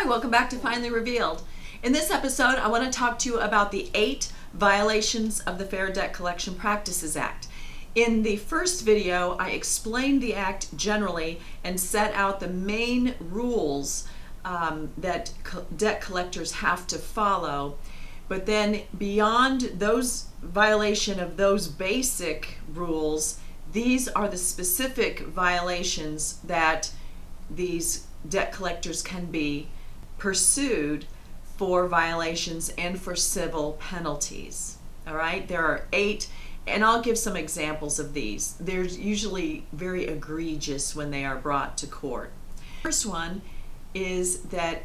Hi, welcome back to Finally Revealed. In this episode, I want to talk to you about the 8 violations of the Fair Debt Collection Practices Act. In the first video, I explained the act generally and set out the main rules that debt collectors have to follow. But then beyond those violation of those basic rules, these are the specific violations that these debt collectors can be pursued for violations and for civil penalties. All right, there are 8, and I'll give some examples of these. They're usually very egregious when they are brought to court. The first one is that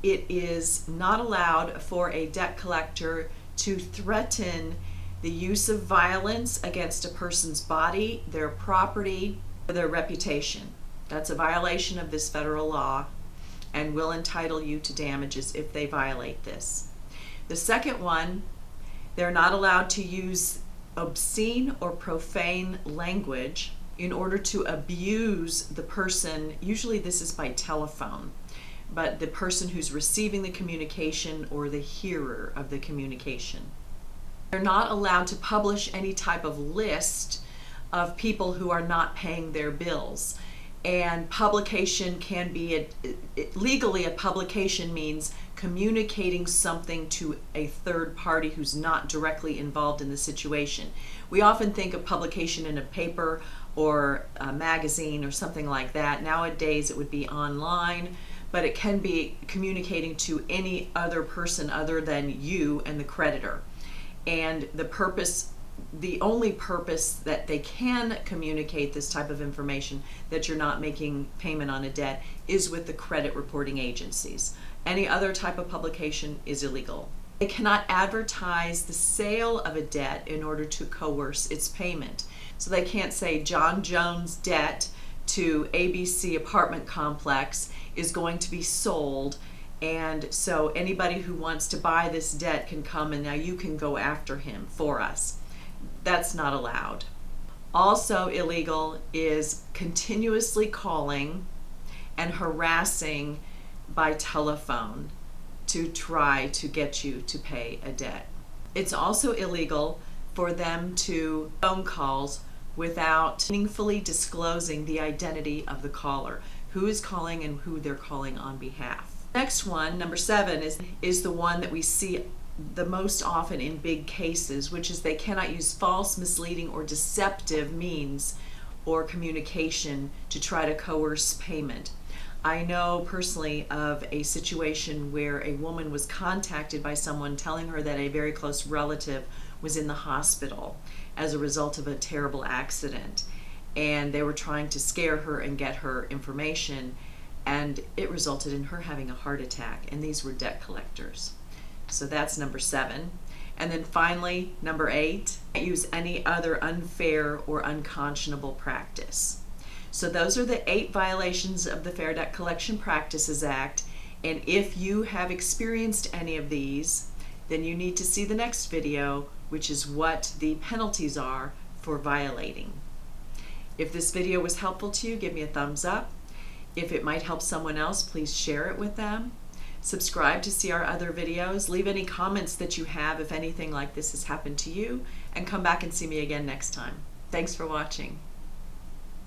it is not allowed for a debt collector to threaten the use of violence against a person's body, their property, or their reputation. That's a violation of this federal law and will entitle you to damages if they violate this. The second one, they're not allowed to use obscene or profane language in order to abuse the person. Usually this is by telephone, but the person who's receiving the communication or the hearer of the communication. They're not allowed to publish any type of list of people who are not paying their bills. And publication can be, legally a publication means communicating something to a third party who's not directly involved in the situation. We often think of publication in a paper or a magazine or something like that. Nowadays it would be online, but it can be communicating to any other person other than you and the creditor. And the only purpose that they can communicate this type of information, that you're not making payment on a debt, is with the credit reporting agencies. Any other type of publication is illegal. They cannot advertise the sale of a debt in order to coerce its payment. So they can't say John Jones' debt to ABC apartment complex is going to be sold, and so anybody who wants to buy this debt can come and now you can go after him for us. That's not allowed. Also illegal is continuously calling and harassing by telephone to try to get you to pay a debt. It's also illegal for them to phone calls without meaningfully disclosing the identity of the caller, who is calling and who they're calling on behalf. Next one, number 7, is the one that we see the most often in big cases, which is they cannot use false, misleading, or deceptive means or communication to try to coerce payment. I know personally of a situation where a woman was contacted by someone telling her that a very close relative was in the hospital as a result of a terrible accident, and they were trying to scare her and get her information, and it resulted in her having a heart attack, and these were debt collectors. So that's number 7. And then finally, number 8, use any other unfair or unconscionable practice. So those are the 8 violations of the Fair Debt Collection Practices Act. And if you have experienced any of these, then you need to see the next video, which is what the penalties are for violating. If this video was helpful to you, give me a thumbs up. If it might help someone else, please share it with them. Subscribe to see our other videos. Leave any comments that you have if anything like this has happened to you, and come back and see me again next time. Thanks for watching.